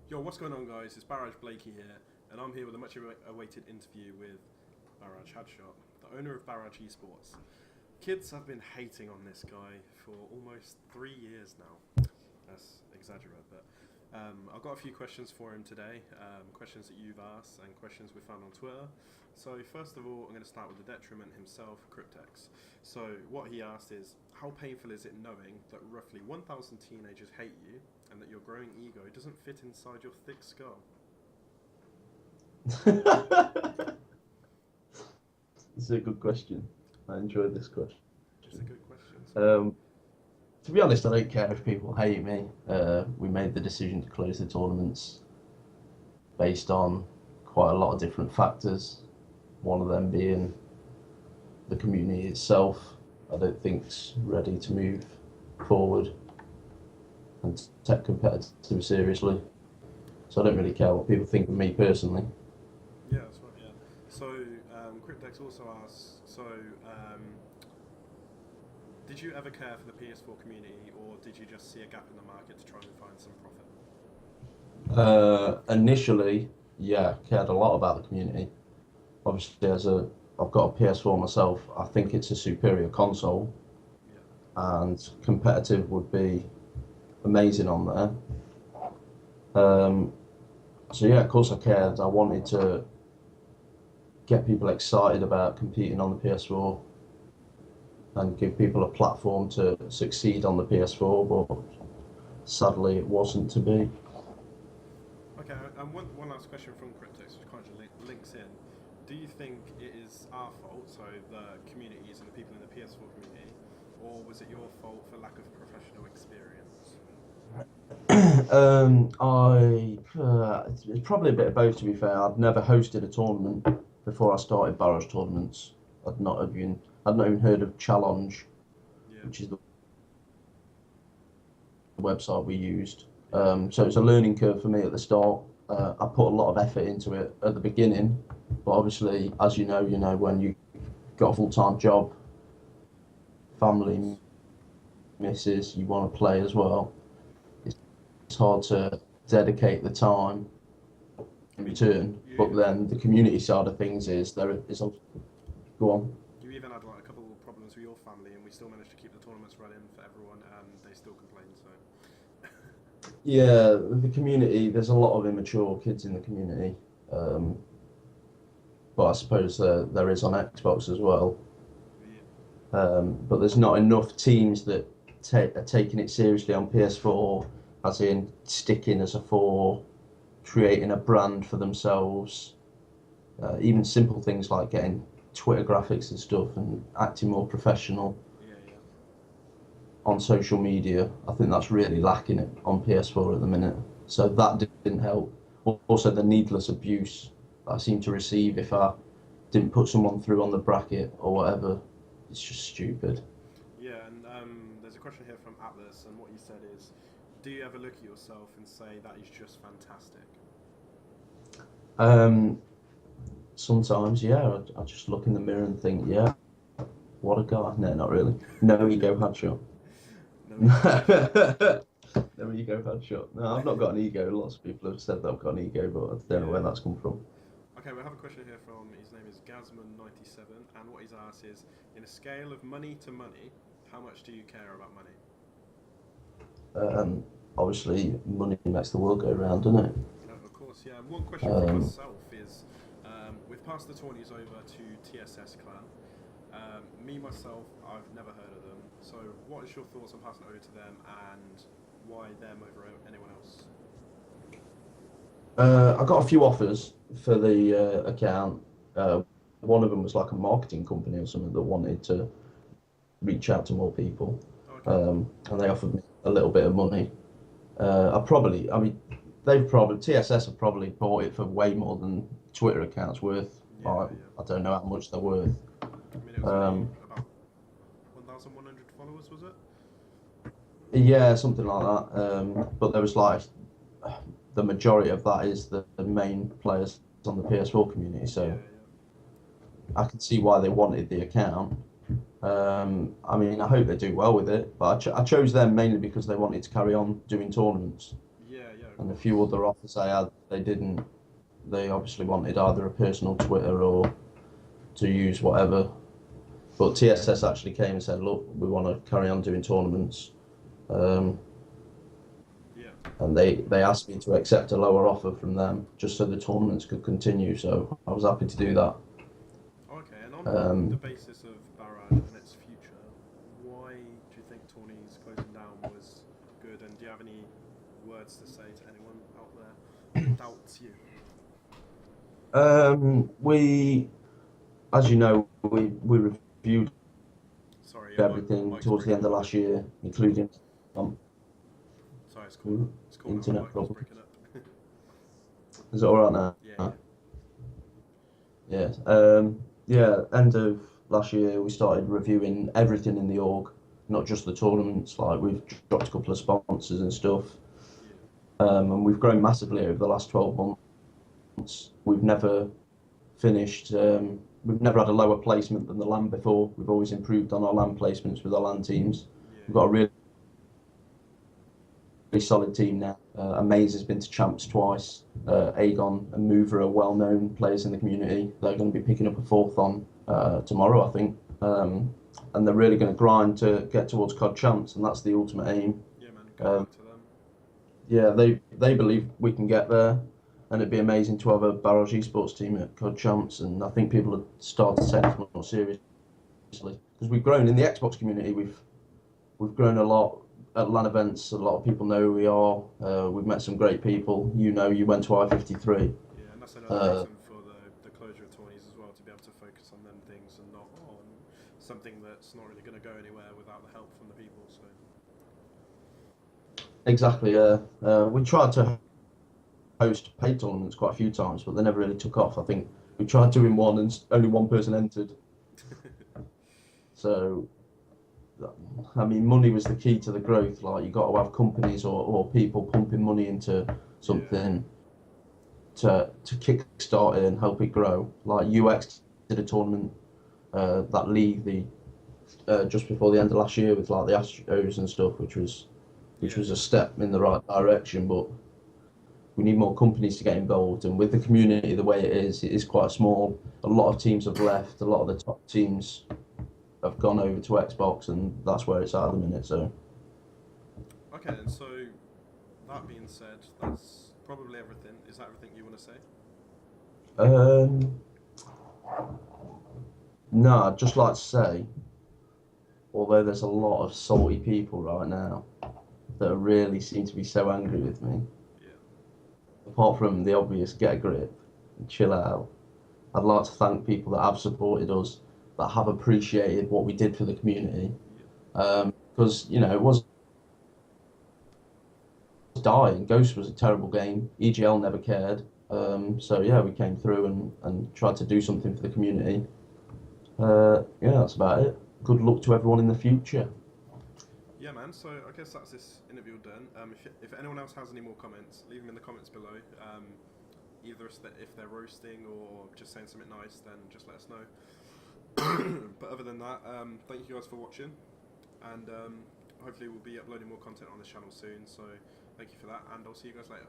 Yo, what's going on, guys? It's Barrage Blakey here, and I'm here with a much awaited interview with Barrage Headshot, the owner of Barrage Esports. Kids have been hating on this guy for almost 3 years now. That's exaggerate, but I've got a few questions for him today, questions that you've asked and questions we found on Twitter. So first of all, I'm going to start with the detriment himself, Cryptex. So what he asked is, how painful is it knowing that roughly 1,000 teenagers hate you and that your growing ego doesn't fit inside your thick skull? It's a good question. I enjoyed this question. It's a good question. To be honest, I don't care if people hate me. We made the decision to close the tournaments based on quite a lot of different factors. One of them being the community itself. I don't think's ready to move forward and take competitive seriously. So I don't really care what people think of me personally. Yeah, that's right, yeah. So, Cryptex also asks, did you ever care for the PS4 community, or did you just see a gap in the market to try and find some profit? Initially, yeah, cared a lot about the community. Obviously, I've got a PS4 myself, I think it's a superior console, Yeah. and competitive would be amazing on there. So yeah, of course I cared. I wanted to get people excited about competing on the PS4 and give people a platform to succeed on the PS4, but sadly it wasn't to be. Okay, and one last question from Cryptex, which kind of links in. Do you think it is our fault, so the communities and the people in the PS4 community, or was it your fault for lack of professional experience? It's probably a bit of both, to be fair. I'd never hosted a tournament before I started Barrage tournaments. I'd not even heard of Challenge, Yeah. which is the website we used. So it's a learning curve for me at the start. I put a lot of effort into it at the beginning, but obviously, as you know, when you got a full-time job, family, missus, you want to play as well. It's hard to dedicate the time in return. But then the community side of things is go on. You even had like a couple of problems with your family, and we still managed to keep the tournaments running for everyone, and they still complain. So. Yeah, the community, there's a lot of immature kids in the community. But I suppose there is on Xbox as well. But there's not enough teams that are taking it seriously on PS4, as in sticking as a 4, creating a brand for themselves. Even simple things like getting Twitter graphics and stuff and acting more professional on social media. I think that's really lacking it on PS4 at the minute. So that didn't help. Also, the needless abuse that I seem to receive if I didn't put someone through on the bracket or whatever. It's just stupid. Yeah, and there's a question here from Atlas, and what he said is, do you ever look at yourself and say that is just fantastic? Sometimes, yeah, I just look in the mirror and think, yeah, what a guy. No, not really. No ego headshot. No ego headshot. No, I've not got an ego. Lots of people have said that I've got an ego, but I don't know where that's come from. Okay, we have a question here from, his name is Gazman97, and what he's asked is, in a scale of money to money, how much do you care about money? Obviously, money makes the world go round, doesn't it? Of course, yeah. One question from myself is, we've passed the Tourneys over to TSS Clan. Myself, I've never heard of them. So what is your thoughts on passing it over to them, and why them over anyone else? I got a few offers for the account. One of them was like a marketing company or something that wanted to reach out to more people. Okay. And they offered me a little bit of money. TSS have probably bought it for way more than Twitter accounts worth. I don't know how much they're worth. I mean, it was only about 1,100 followers, was it? Yeah, something like that. But there was like the majority of that is the main players on the PS4 community, so I can see why they wanted the account. I mean, I hope they do well with it, but I chose them mainly because they wanted to carry on doing tournaments. Yeah, of and a few other offers I had, they didn't. They obviously wanted either a personal Twitter or to use whatever. But TSS actually came and said, look, we want to carry on doing tournaments. Yeah. And they asked me to accept a lower offer from them just so the tournaments could continue. So I was happy to do that. Okay, and on the basis of Barrage and its future, why do you think Tourneys closing down was good? And do you have any words to say to anyone out there who doubts you? We, as you know, we reviewed Sorry, everything mic's towards the end of breaking up. last year, including Sorry, it's cool. It's cool. internet My mic was problems. breaking up. Is it all right now? Yeah. Yeah. Yeah. End of last year, we started reviewing everything in the org, not just the tournaments. Like we've dropped a couple of sponsors and stuff, and we've grown massively over the last 12 months. We've never finished. We've never had a lower placement than the LAN before. We've always improved on our LAN placements with our LAN teams. We've got a really solid team now. Amaze has been to champs twice. Aegon and Mover are well-known players in the community. They're going to be picking up a fourth on tomorrow, I think. And they're really going to grind to get towards COD champs, and that's the ultimate aim. Yeah, man. Good luck to them. Yeah, they believe we can get there, and it'd be amazing to have a Barrage esports team at COD champs. And I think people have started to take this more seriously because we've grown in the Xbox community. We've grown a lot. At LAN events, a lot of people know who we are. We've met some great people. You know, you went to I-53. Yeah, and that's another reason for the closure of Tourneys as well, to be able to focus on them things and not on something that's not really going to go anywhere without the help from the people. So Exactly, we tried to host paid tournaments quite a few times, but they never really took off. I think we tried doing one and only one person entered. So, I mean, money was the key to the growth. Like, you got to have companies or people pumping money into something to kickstart it and help it grow. Like UX did a tournament, that league, just before the end of last year with like the Astros and stuff, which was a step in the right direction. But we need more companies to get involved, and with the community the way it is quite small. A lot of teams have left. A lot of the top teams have gone over to Xbox, and that's where it's at the minute. So. okay, and so that being said, that's probably everything. Is that everything you want to say? No, I'd just like to say, although there's a lot of salty people right now that really seem to be so angry with me, apart from the obvious get a grip and chill out, I'd like to thank people that have supported us, that have appreciated what we did for the community. Because, you know, it was dying. Ghost was a terrible game. EGL never cared. So, yeah, we came through and tried to do something for the community. Yeah, that's about it. Good luck to everyone in the future. Yeah, man. So I guess that's this interview done. If anyone else has any more comments, leave them in the comments below. Either if they're roasting or just saying something nice, then just let us know. But other than that, thank you guys for watching, and hopefully we'll be uploading more content on this channel soon. So thank you for that, and I'll see you guys later.